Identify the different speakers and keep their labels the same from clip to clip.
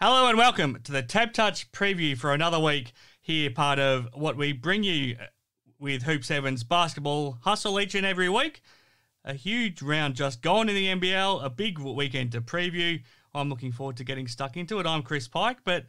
Speaker 1: Hello and welcome to the TABtouch Preview for another week here, part of what we bring you with Hoop 7's basketball hustle each and every week. A huge round just gone in the NBL, a big weekend to preview. I'm looking forward to getting stuck into it. I'm Chris Pike, but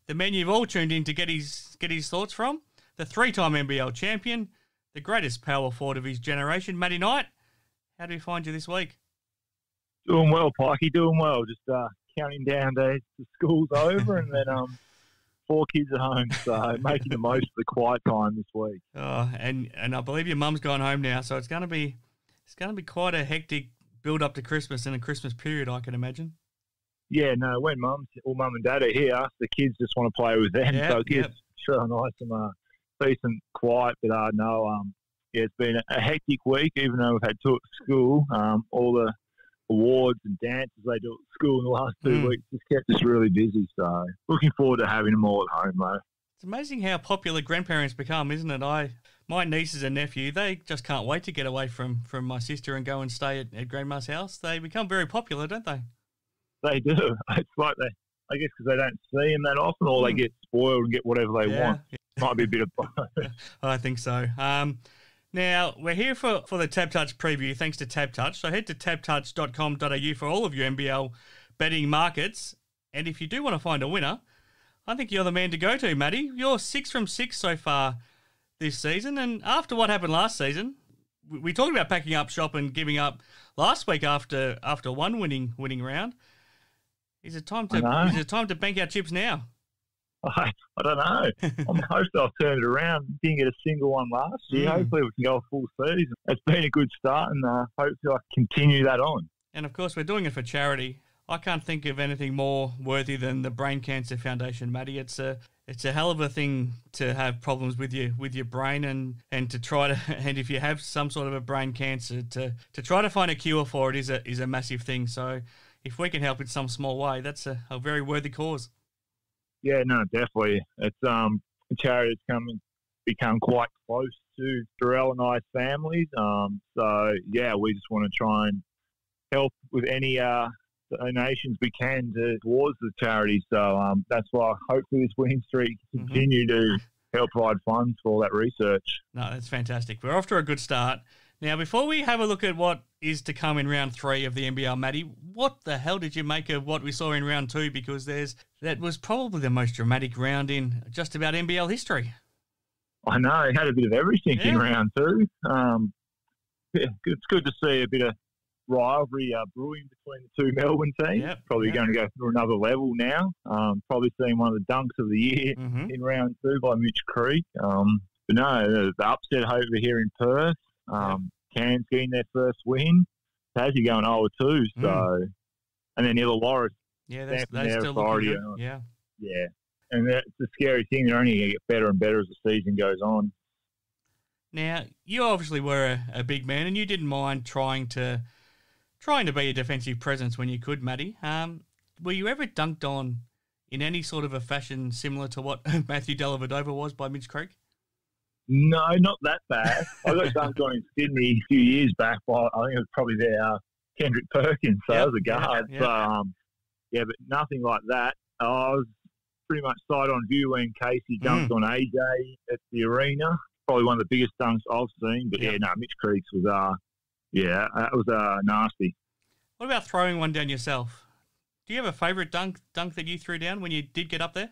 Speaker 1: the man you've all tuned in to get his thoughts from, the three-time NBL champion, the greatest power forward of his generation, Matty Knight. How do we find you this week?
Speaker 2: Doing well, Pikey, doing well. Just counting down days to school's over and then 4 kids at home, so making the most of the quiet time this week.
Speaker 1: Oh, and I believe your mum's gone home now, so it's going to be quite a hectic build up to Christmas and a Christmas period, I can imagine.
Speaker 2: Yeah, no, when mum and dad are here, the kids just want to play with them, so it gets sure nice and decent quiet. But it's been a hectic week, even though we've had 2 at school. All the awards and dances they do at school in the last 2 weeks just kept us really busy. So looking forward to having them all at home, though.
Speaker 1: It's amazing how popular grandparents become, isn't it? My nieces and nephew, they just can't wait to get away from my sister and go and stay at Grandma's house. They become very popular, don't they?
Speaker 2: They do. It's like I guess because they don't see them that often, or they get spoiled and get whatever they want. Might be a bit of both.
Speaker 1: I think so. Now, we're here for the TABtouch Preview, thanks to TABtouch. So head to tabtouch.com.au for all of your NBL betting markets. And if you do want to find a winner, I think you're the man to go to, Matty. You're 6 from 6 so far this season. And after what happened last season, we talked about packing up shop and giving up last week after one winning round. Is it time to bank our chips now?
Speaker 2: I don't know. I'm hoping I've turned it around. Didn't get a single one last year. Hopefully we can go a full season. It's been a good start, and hopefully I can continue that on.
Speaker 1: And of course, we're doing it for charity. I can't think of anything more worthy than the Brain Cancer Foundation, Matty. It's a hell of a thing to have problems with your brain, and to try to, and if you have some sort of a brain cancer, to try to find a cure for it is a massive thing. So if we can help in some small way, that's a very worthy cause.
Speaker 2: Yeah, no, definitely. It's a charity that's become quite close to Darrell and I's families. So yeah, we just want to try and help with any donations we can towards the charity. So that's why hopefully this winning streak continue to help provide funds for all that research.
Speaker 1: No, that's fantastic. We're off to a good start. Now, before we have a look at what is to come in round 3 of the NBL, Matty, what the hell did you make of what we saw in round 2? Because that was probably the most dramatic round in just about NBL history.
Speaker 2: I know. It had a bit of everything in round 2. It's good to see a bit of rivalry brewing between the 2 Melbourne teams. Probably going to go through another level now. Probably seeing one of the dunks of the year in round 2 by Mitch Creek. But no, the upset over here in Perth. Cairns getting their first win. Tassie going 0-2. So, and then Illawarra.
Speaker 1: Yeah, they still looking good. Yeah.
Speaker 2: And that's the scary thing. They're only going to get better and better as the season goes on.
Speaker 1: Now, you obviously were a big man, and you didn't mind trying to be a defensive presence when you could, Matty. Were you ever dunked on in any sort of a fashion similar to what Matthew Dellavedova was by Mitch Creek?
Speaker 2: No, not that bad. I got dunked on in Sydney a few years back by, I think it was probably their Kendrick Perkins, so I was a guard. So, but nothing like that. I was pretty much sight on view when Casey dunked on AJ at the arena. Probably one of the biggest dunks I've seen. But Mitch Creek's was, that was nasty.
Speaker 1: What about throwing one down yourself? Do you have a favourite dunk that you threw down when you did get up there?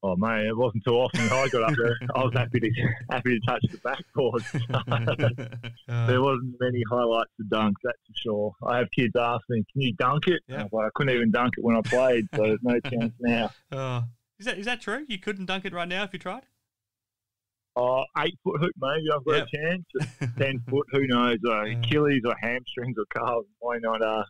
Speaker 2: Oh, mate, it wasn't too often I got up there. I was happy to touch the backboard. There wasn't many highlights to dunks, that's for sure. I have kids ask me, can you dunk it? Yeah. I couldn't even dunk it when I played, so there's no chance now.
Speaker 1: Is that true? You couldn't dunk it right now if you tried?
Speaker 2: 8-foot hoop, maybe I've got a chance. 10 foot, who knows? Achilles or hamstrings or calves. Why not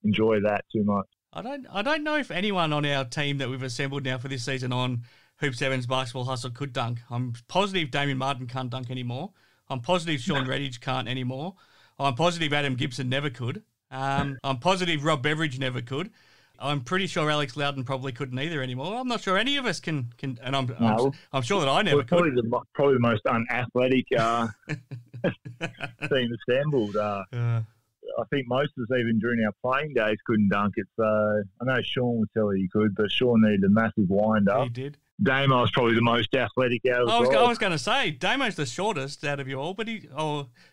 Speaker 2: enjoy that too much?
Speaker 1: I don't know if anyone on our team that we've assembled now for this season on Hoop 7's Basketball Hustle could dunk. I'm positive Damien Martin can't dunk anymore. I'm positive Sean Redditch can't anymore. I'm positive Adam Gibson never could. I'm positive Rob Beveridge never could. I'm pretty sure Alex Loudon probably couldn't either anymore. I'm not sure any of us can and I'm sure that I never could.
Speaker 2: Probably the most unathletic team assembled. I think most of us, even during our playing days, couldn't dunk it. So I know Sean would tell you he could, but Sean needed a massive wind-up.
Speaker 1: He did.
Speaker 2: Damo's probably the most athletic out of us all.
Speaker 1: I was going to say, Damo's the shortest out of you all, but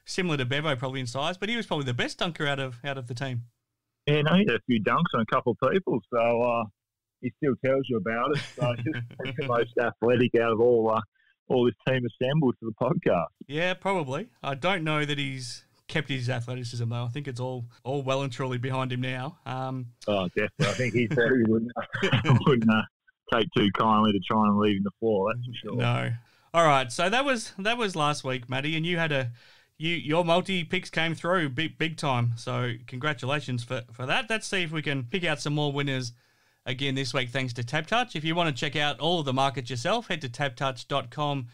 Speaker 1: similar to Bevo probably in size, but he was probably the best dunker out of the team.
Speaker 2: Yeah, no, he had a few dunks on a couple of people, so he still tells you about it. So he's the most athletic out of all this team assembled for the podcast.
Speaker 1: Yeah, probably. I don't know that he's kept his athleticism, though. I think it's all well and truly behind him now.
Speaker 2: Definitely. I think he said he wouldn't take too kindly to try and leave him the floor, that's for sure.
Speaker 1: No. All right, so that was last week, Matty, and you had your multi-picks came through big time, so congratulations for that. Let's see if we can pick out some more winners again this week thanks to TABtouch. If you want to check out all of the markets yourself, head to tabtouch.com.au,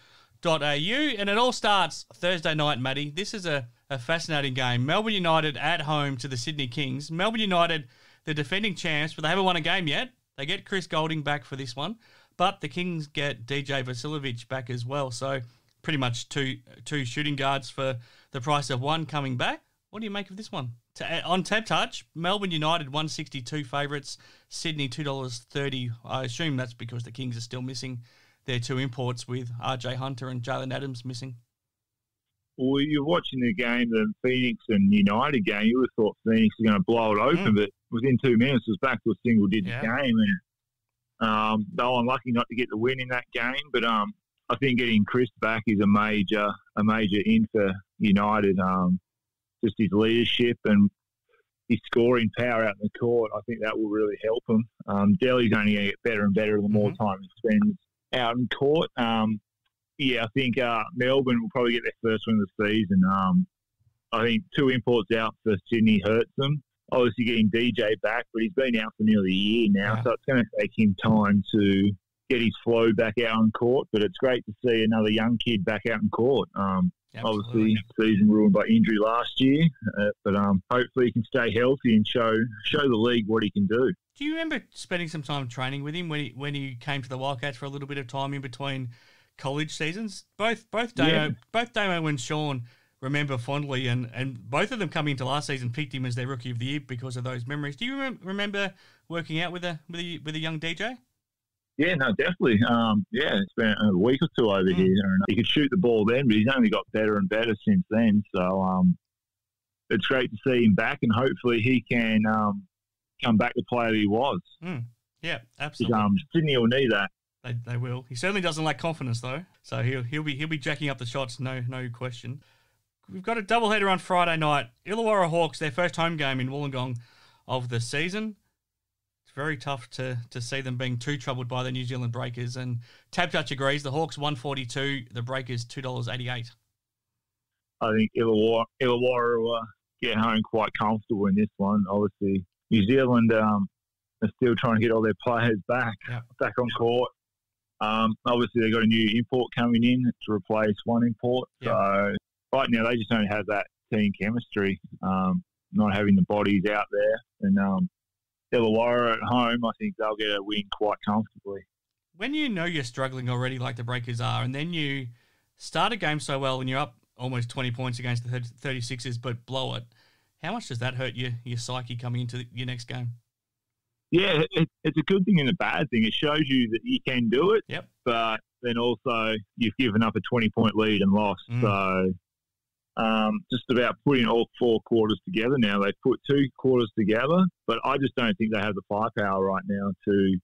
Speaker 1: and it all starts Thursday night, Matty. This is a fascinating game. Melbourne United at home to the Sydney Kings. Melbourne United, the defending champs, but they haven't won a game yet. They get Chris Goulding back for this one, but the Kings get DJ Vasiljevic back as well, so pretty much two shooting guards for the price of one coming back. What do you make of this one? On TABtouch, Melbourne United 162 favourites, Sydney $2.30. I assume that's because the Kings are still missing their two imports with RJ Hunter and Jalen Adams missing.
Speaker 2: Well, you're watching the game, the Phoenix and United game. You would have thought Phoenix was going to blow it open, but within 2 minutes, it was back to a single-digit game. And they were unlucky not to get the win in that game. But I think getting Chris back is a major in for United. Just his leadership and his scoring power out in the court, I think that will really help him. Delhi's only going to get better and better the more time he spends out in court. I think Melbourne will probably get their first win of the season. I think two imports out for Sydney hurts them. Obviously getting DJ back, but he's been out for nearly a year now, so it's going to take him time to get his flow back out on court. But it's great to see another young kid back out in court. Obviously, season ruined by injury last year, but hopefully he can stay healthy and show the league what he can do.
Speaker 1: Do you remember spending some time training with him when he came to the Wildcats for a little bit of time in between college seasons? Both Damo and Sean remember fondly, and both of them coming into last season picked him as their rookie of the year because of those memories. Do you remember working out with a young DJ?
Speaker 2: Yeah, no, definitely. It's been a week or two over here. And he could shoot the ball then, but he's only got better and better since then. So it's great to see him back, and hopefully he can come back the player he was.
Speaker 1: Yeah, absolutely.
Speaker 2: Sydney will need that.
Speaker 1: They will. He certainly doesn't lack confidence though, so he'll be jacking up the shots, no question. We've got a doubleheader on Friday night. Illawarra Hawks, their first home game in Wollongong of the season. It's very tough to see them being too troubled by the New Zealand Breakers, and TABtouch agrees. The Hawks $1.42, the Breakers $2.88.
Speaker 2: I think Illawarra will get home quite comfortable in this one. Obviously, New Zealand are still trying to get all their players back on court. Obviously, they've got a new import coming in to replace one import. So right now, they just don't have that team chemistry, not having the bodies out there. And Illawarra at home, I think they'll get a win quite comfortably.
Speaker 1: When you know you're struggling already like the Breakers are, and then you start a game so well and you're up almost 20 points against the 36ers but blow it, how much does that hurt your psyche coming into your next game?
Speaker 2: Yeah, it's a good thing and a bad thing. It shows you that you can do it, but then also you've given up a 20-point lead and lost. So just about putting all four quarters together now. They've put two quarters together, but I just don't think they have the firepower right now to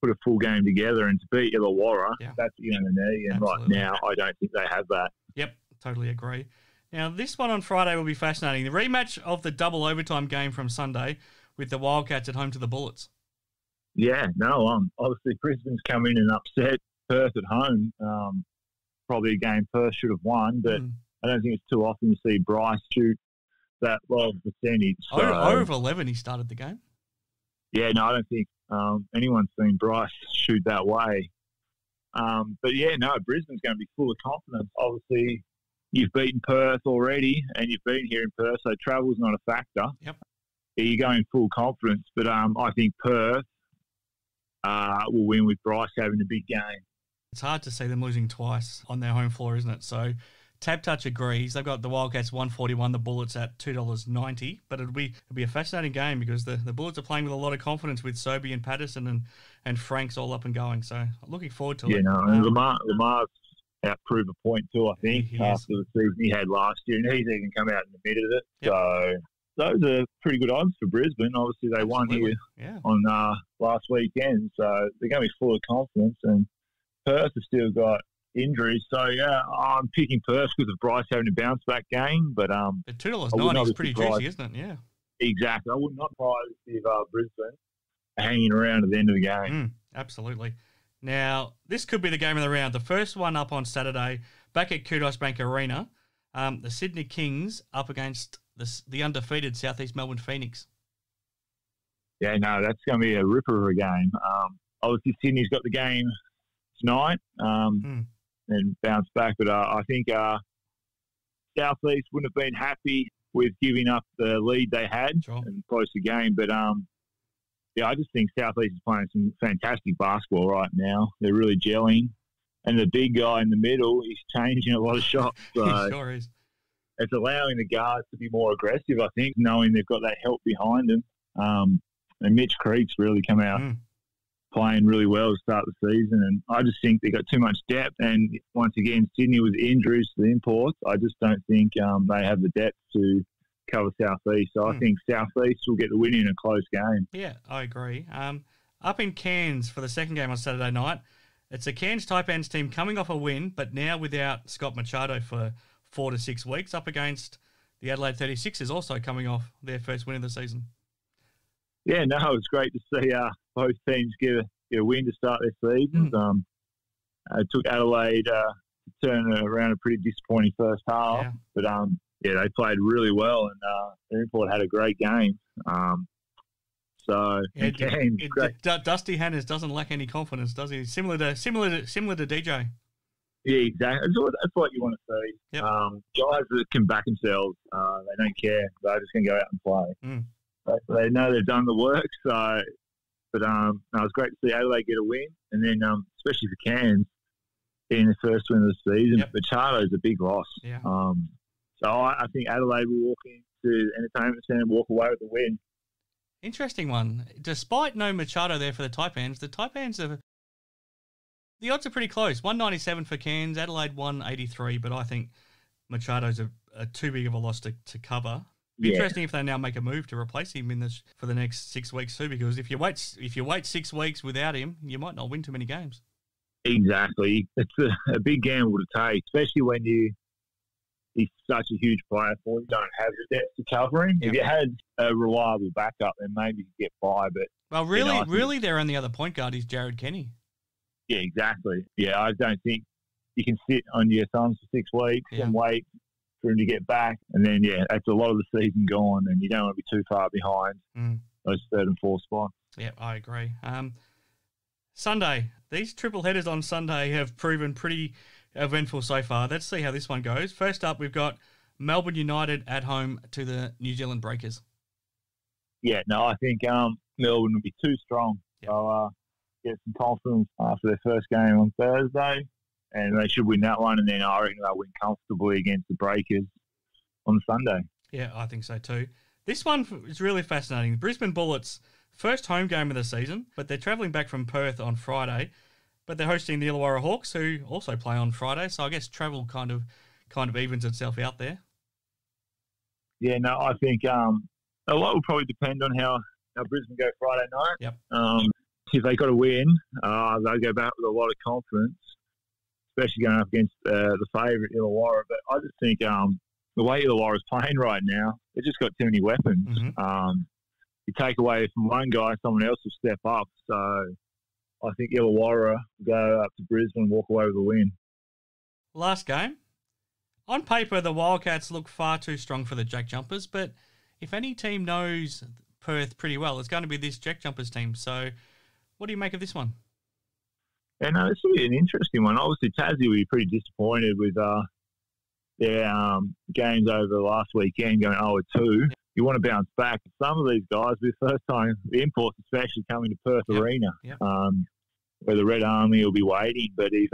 Speaker 2: put a full game together and to beat Illawarra. That's what you're going to need, and right now I don't think they have that.
Speaker 1: Yep, totally agree. Now, this one on Friday will be fascinating. The rematch of the double overtime game from Sunday with the Wildcats at home to the Bullets.
Speaker 2: Yeah, no, obviously Brisbane's come in and upset Perth at home. Probably a game Perth should have won, but I don't think it's too often you see Bryce shoot that low of percentage. So,
Speaker 1: over 11 he started the game.
Speaker 2: Yeah, no, I don't think anyone's seen Bryce shoot that way. But yeah, no, Brisbane's going to be full of confidence. Obviously, you've beaten Perth already, and you've been here in Perth, so travel's not a factor.
Speaker 1: Yep.
Speaker 2: You're going full confidence, but I think Perth will win with Bryce having a big game.
Speaker 1: It's hard to see them losing twice on their home floor, isn't it? So TABtouch agrees. They've got the Wildcats 141, the Bullets at $2.90. But it'll be a fascinating game because the Bullets are playing with a lot of confidence with Sobey and Patterson and Franks all up and going. So looking forward to it.
Speaker 2: Yeah, no, and Lamar's outproved a point too, I think, after the season he had last year. And he's even come out and admitted it. Yep. So those are pretty good odds for Brisbane. Obviously, they won here on last weekend. So they're going to be full of confidence. And Perth has still got injuries. So, yeah, I'm picking Perth because of Bryce having a bounce-back game. But
Speaker 1: $2.90 is pretty juicy, isn't it? Yeah.
Speaker 2: Exactly. I would not surprise if Brisbane are hanging around at the end of the game.
Speaker 1: Absolutely. Now, this could be the game of the round. The first one up on Saturday, back at Kudos Bank Arena, the Sydney Kings up against the undefeated Southeast Melbourne Phoenix.
Speaker 2: Yeah, no, that's going to be a ripper of a game. Obviously, Sydney's got the game tonight and bounce back, but I think Southeast wouldn't have been happy with giving up the lead they had and close the game. But yeah, I just think Southeast is playing some fantastic basketball right now. They're really gelling, and the big guy in the middle is changing a lot of shots. So
Speaker 1: he sure is.
Speaker 2: It's allowing the guards to be more aggressive, I think, knowing they've got that help behind them. And Mitch Creek's really come out playing really well to start the season. And I just think they got too much depth. And once again, Sydney with injuries to the imports, I just don't think they have the depth to cover Southeast. So I think Southeast will get the win in a close game.
Speaker 1: Yeah, I agree. Up in Cairns for the second game on Saturday night, it's a Cairns Taipans team coming off a win, but now without Scott Machado for 4 to 6 weeks, up against the Adelaide 36ers, also coming off their first win of the season.
Speaker 2: Yeah, no, it's great to see both teams get a win to start their seasons. It took Adelaide to turn around a pretty disappointing first half, but they played really well, and their import had a great game.
Speaker 1: Dusty Hanners doesn't lack any confidence, does he? Similar to DJ.
Speaker 2: Yeah, exactly. That's what you want to see.
Speaker 1: Yep.
Speaker 2: Guys that can back themselves, they don't care. They're just going to go out and play. They know they've done the work. So, but it was great to see Adelaide get a win, and then especially for Cairns getting the first win of the season. Yep. Machado's a big loss.
Speaker 1: Yeah.
Speaker 2: So I think Adelaide will walk into the entertainment centre and walk away with the win.
Speaker 1: Interesting one. Despite no Machado there for the Taipans, the odds are pretty close. 197 for Cairns, Adelaide 183, but I think Machado's a too big of a loss to cover. Interesting if they now make a move to replace him for the next 6 weeks too, because if you wait 6 weeks without him, you might not win too many games.
Speaker 2: Exactly. It's a big gamble to take, especially when he's such a huge player for you. You don't have the depth to cover him. If you had a reliable backup, then maybe you get by. But
Speaker 1: really, their only other point guard is Jared Kenny.
Speaker 2: Yeah, exactly. Yeah, I don't think you can sit on your thumbs for 6 weeks and wait for him to get back. And then, that's a lot of the season gone, and you don't want to be too far behind those 3rd and 4th spots.
Speaker 1: Yeah, I agree. Sunday, these triple headers on Sunday have proven pretty eventful so far. Let's see how this one goes. First up, we've got Melbourne United at home to the New Zealand Breakers. Yeah, no, I think Melbourne will be too strong. Yep. So get some confidence after their first game on Thursday, and they should win that one. And then I reckon they'll win comfortably against the Breakers on Sunday. Yeah, I think so too. This one is really fascinating. The Brisbane Bullets, first home game of the season, but they're travelling back from Perth on Friday. But they're hosting the Illawarra Hawks, who also play on Friday. So I guess travel kind of evens itself out there. Yeah, no, I think a lot will probably depend on how Brisbane go Friday night. Yep. If they got to win, they'll go back with a lot of confidence, especially going up against the favourite Illawarra. But I just think the way Illawarra's playing right now, they've just got too many weapons. You take away from one guy, someone else will step up. So I think Illawarra go up to Brisbane and walk away with a win. Last game. On paper, the Wildcats look far too strong for the Jack Jumpers, but if any team knows Perth pretty well, it's going to be this Jack Jumpers team. So what do you make of this one? Yeah, no, this will be an interesting one. Obviously, Tassie will be pretty disappointed with their games over the last weekend going 0-2. You want to bounce back. Some of these guys, the first time, the imports especially coming to Perth Arena, where the Red Army will be waiting. But if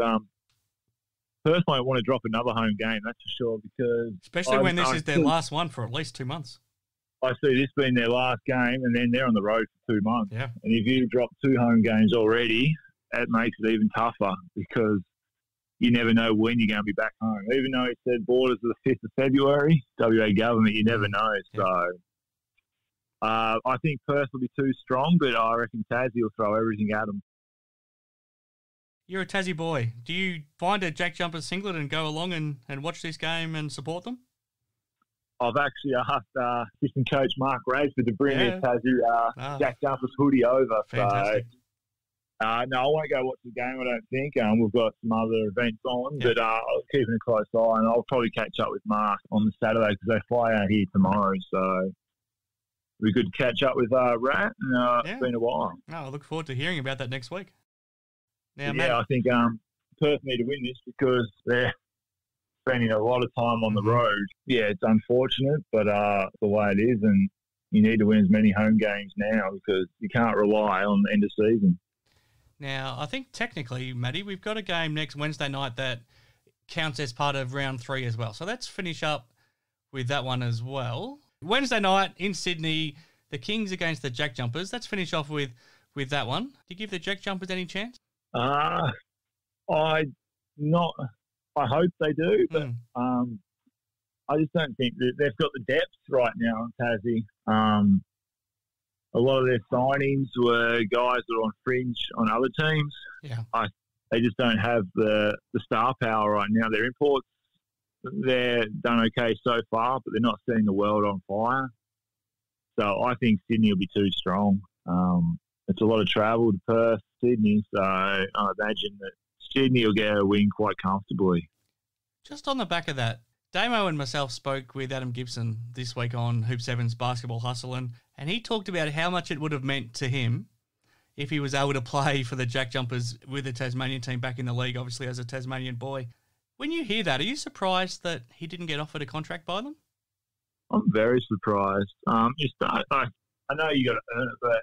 Speaker 2: personally, I want to drop another home game, that's for sure, because...
Speaker 1: Especially when this is their last one for at least 2 months.
Speaker 2: I see this being their last game, and then they're on the road for 2 months.
Speaker 1: Yeah.
Speaker 2: And if you drop 2 home games already, that makes it even tougher because you never know when you're going to be back home. Even though it said borders are the 5th of February, WA government, you never know. Yeah. So I think Perth will be too strong, but I reckon Tassie will throw everything at them.
Speaker 1: You're a Tassie boy. Do you find a Jack Jumpers singlet and go along and watch this game and support them?
Speaker 2: I've actually asked assistant coach Mark Radford to bring his Tassie Jack Jumpers hoodie over.
Speaker 1: Fantastic.
Speaker 2: So, no, I won't go watch the game, I don't think. We've got some other events on, but I'm keeping a close eye, and I'll probably catch up with Mark on the Saturday because they fly out here tomorrow. So it'll be good to catch up with Rat, and it's been a while.
Speaker 1: Oh, I look forward to hearing about that next week. Now,
Speaker 2: I think Perth need to win this because they're spending a lot of time on the road. Yeah, it's unfortunate, but the way it is, and you need to win as many home games now because you can't rely on the end of season.
Speaker 1: Now, I think technically, Matty, we've got a game next Wednesday night that counts as part of round 3 as well. So let's finish up with that one as well. Wednesday night in Sydney, the Kings against the Jack Jumpers. Let's finish off with that one. Do you give the Jack Jumpers any chance?
Speaker 2: I hope they do, but I just don't think that they've got the depth right now in Tassie. A lot of their signings were guys that are on fringe on other teams.
Speaker 1: Yeah,
Speaker 2: they just don't have the star power right now. Their imports, they're done okay so far, but they're not setting the world on fire. So I think Sydney will be too strong. It's a lot of travel to Perth, Sydney, so I imagine that Sydney will get a win quite comfortably.
Speaker 1: Just on the back of that, Damo and myself spoke with Adam Gibson this week on Hoop 7's Basketball Hustle, and he talked about how much it would have meant to him if he was able to play for the Jack Jumpers with the Tasmanian team back in the league, obviously as a Tasmanian boy. When you hear that, are you surprised that he didn't get offered a contract by them?
Speaker 2: I'm very surprised. I know you got to earn it, but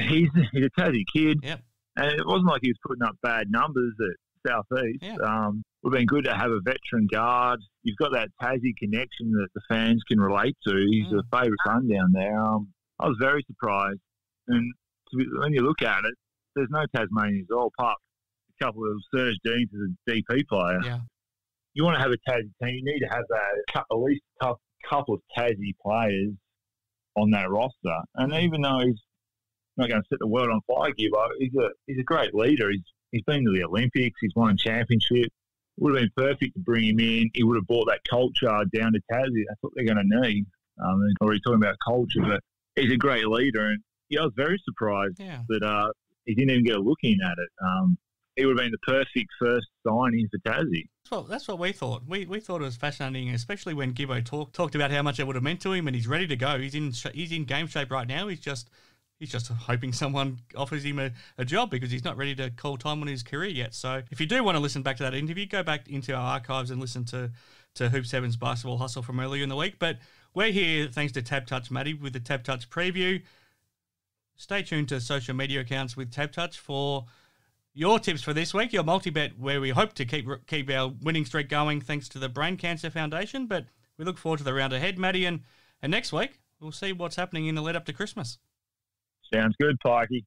Speaker 2: he's a Tassie kid.
Speaker 1: Yep.
Speaker 2: And it wasn't like he was putting up bad numbers at Southeast.
Speaker 1: Yeah.
Speaker 2: Would have been good to have a veteran guard. You've got that Tassie connection that the fans can relate to. He's a favourite son down there. I was very surprised. And when you look at it, there's no Tasmanians at all, apart a couple of Serge Deans as a DP player.
Speaker 1: Yeah.
Speaker 2: You want to have a Tassie team, you need to have at least a couple of Tassie players on that roster. And even though he's not going to set the world on fire, Gibbo, he's a great leader. He's been to the Olympics. He's won a championship. It would have been perfect to bring him in. He would have brought that culture down to Tassie. That's what they're going to need. They're already talking about culture, but he's a great leader. And I was very surprised that he didn't even get a look in at it. He would have been the perfect first signing for Tassie.
Speaker 1: That's what we thought. We thought it was fascinating, especially when Gibbo talked about how much it would have meant to him, and he's ready to go. He's in game shape right now. He's just hoping someone offers him a job because he's not ready to call time on his career yet. So if you do want to listen back to that interview, go back into our archives and listen to Hoop 7's Basketball Hustle from earlier in the week. But we're here thanks to TABtouch, Matty, with the TABtouch Preview. Stay tuned to social media accounts with TABtouch for your tips for this week, your multi-bet, where we hope to keep our winning streak going thanks to the Brain Cancer Foundation. But we look forward to the round ahead, Matty, and next week we'll see what's happening in the lead up to Christmas.
Speaker 2: Sounds good, Pikey.